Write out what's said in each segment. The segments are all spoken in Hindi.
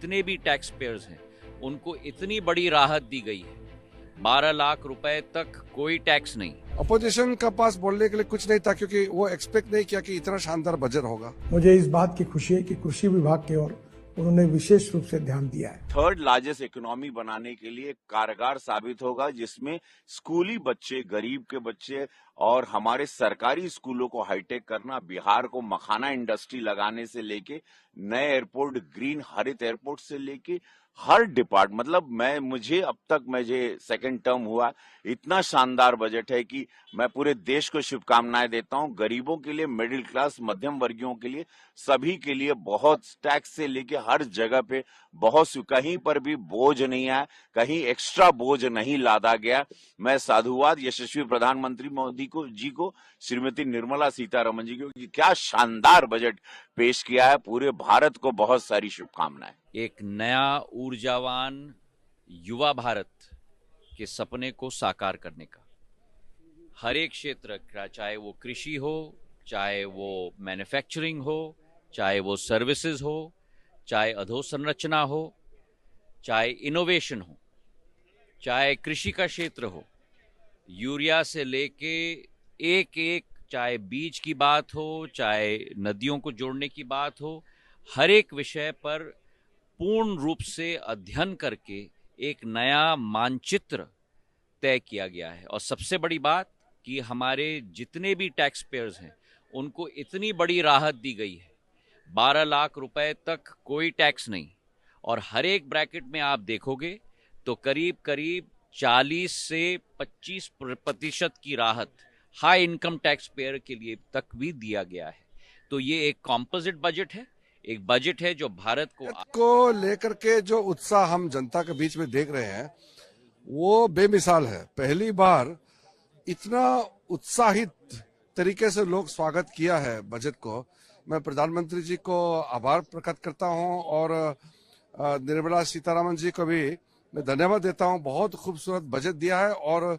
जितने भी टैक्स पेयर्स हैं उनको इतनी बड़ी राहत दी गई है। 12 लाख रुपए तक कोई टैक्स नहीं। अपोजिशन का पास बोलने के लिए कुछ नहीं था, क्योंकि वो एक्सपेक्ट नहीं किया कि इतना शानदार बजट होगा। मुझे इस बात की खुशी है कि कृषि विभाग की ओर उन्होंने विशेष रूप से ध्यान दिया है। थर्ड लार्जेस्ट इकोनॉमी बनाने के लिए कारगर साबित होगा, जिसमें स्कूली बच्चे, गरीब के बच्चे और हमारे सरकारी स्कूलों को हाईटेक करना, बिहार को मखाना इंडस्ट्री लगाने से लेके नए एयरपोर्ट, ग्रीन हरित एयरपोर्ट से लेके हर डिपार्ट, मतलब मुझे अब तक सेकंड टर्म हुआ, इतना शानदार बजट है कि मैं पूरे देश को शुभकामनाएं देता हूं। गरीबों के लिए, मिडिल क्लास, मध्यम वर्गीयों के लिए, सभी के लिए बहुत टैक्स से लेके हर जगह पे बहुत, कहीं पर भी बोझ नहीं आया, कहीं एक्स्ट्रा बोझ नहीं लादा गया। मैं साधुवाद यशस्वी प्रधानमंत्री मोदी जी को, श्रीमती निर्मला सीतारमण जी को, क्या शानदार बजट पेश किया है। पूरे भारत को बहुत सारी शुभकामनाएं। एक नया ऊर्जावान युवा भारत के सपने को साकार करने का हर एक क्षेत्र का, चाहे वो कृषि हो, चाहे वो मैन्युफैक्चरिंग हो, चाहे वो सर्विसेज हो, चाहे अधोसंरचना हो, चाहे इनोवेशन हो, चाहे कृषि का क्षेत्र हो, यूरिया से लेके एक एक, चाहे बीज की बात हो, चाहे नदियों को जोड़ने की बात हो, हर एक विषय पर पूर्ण रूप से अध्ययन करके एक नया मानचित्र तय किया गया है। और सबसे बड़ी बात कि हमारे जितने भी टैक्स पेयर्स हैं उनको इतनी बड़ी राहत दी गई है। 12 लाख रुपए तक कोई टैक्स नहीं, और हर एक ब्रैकेट में आप देखोगे तो करीब करीब 40 से 25% की राहत हाई इनकम टैक्स पेयर के लिए तक भी दिया गया है। तो ये एक कॉम्पोजिट बजट है, एक बजट है जो भारत को लेकर के जो उत्साह हम जनता के बीच में देख रहे हैं वो बेमिसाल है। पहली बार इतना उत्साहित तरीके से लोग स्वागत किया है बजट को। मैं प्रधानमंत्री जी को आभार प्रकट करता हूं और निर्मला सीतारमण जी को भी मैं धन्यवाद देता हूं। बहुत खूबसूरत बजट दिया है, और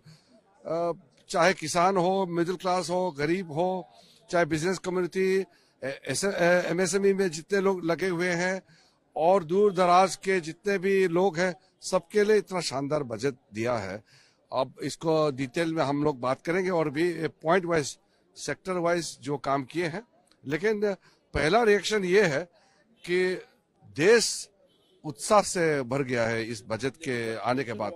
चाहे किसान हो, मिडिल क्लास हो, गरीब हो, चाहे बिजनेस कम्युनिटी, एमएसएमई में जितने लोग लगे हुए हैं और दूर दराज के जितने भी लोग हैं, सबके लिए इतना शानदार बजट दिया है। अब इसको डिटेल में हम लोग बात करेंगे और भी पॉइंट वाइज, सेक्टर वाइज जो काम किए हैं। लेकिन पहला रिएक्शन ये है कि देश उत्साह से भर गया है इस बजट के आने के बाद।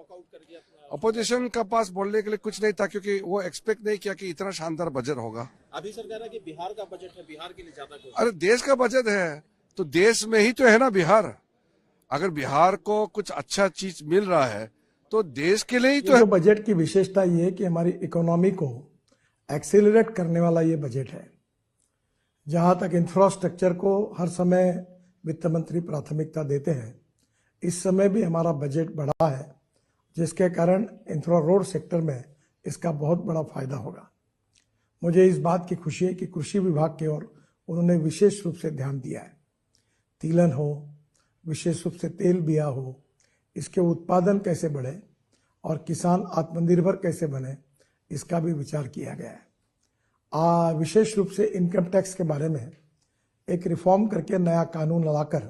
अपोजिशन का पास बोलने के लिए कुछ नहीं था, क्योंकि वो एक्सपेक्ट नहीं किया कि इतना शानदार बजट होगा। अभी सरकार है कि बिहार का बजट है, बिहार के लिए ज्यादा। अरे देश का बजट है तो देश में ही तो है ना बिहार। अगर बिहार को कुछ अच्छा चीज मिल रहा है तो देश के लिए ही तो है। बजट की विशेषता ये है कि हमारी इकोनॉमी को एक्सेलरेट करने वाला ये बजट है। जहां तक इंफ्रास्ट्रक्चर को हर समय वित्त मंत्री प्राथमिकता देते हैं, इस समय भी हमारा बजट बढ़ा है, जिसके कारण इंफ्रा रोड सेक्टर में इसका बहुत बड़ा फायदा होगा। मुझे इस बात की खुशी है कि कृषि विभाग की ओर उन्होंने विशेष रूप से ध्यान दिया है। तिलहन हो, विशेष रूप से तेल बिया हो, इसके उत्पादन कैसे बढ़े और किसान आत्मनिर्भर कैसे बने, इसका भी विचार किया गया है। विशेष रूप से इनकम टैक्स के बारे में एक रिफॉर्म करके नया कानून लाकर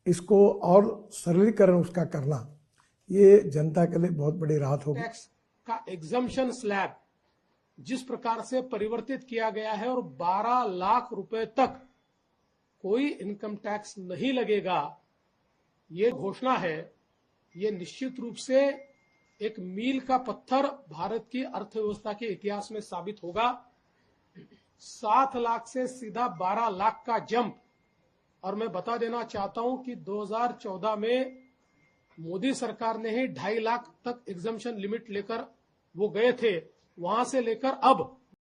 इसको और सरलीकरण उसका करना, ये जनता के लिए बहुत बड़ी राहत होगी। टैक्स का एग्जम्पशन स्लैब जिस प्रकार से परिवर्तित किया गया है और 12 लाख रुपए तक कोई इनकम टैक्स नहीं लगेगा, ये घोषणा है, ये निश्चित रूप से एक मील का पत्थर भारत की अर्थव्यवस्था के इतिहास में साबित होगा। 7 लाख से सीधा 12 लाख का जंप। और मैं बता देना चाहता हूं कि 2014 में मोदी सरकार ने ही 2.5 लाख तक एग्जम्पशन लिमिट लेकर वो गए थे। वहां से लेकर अब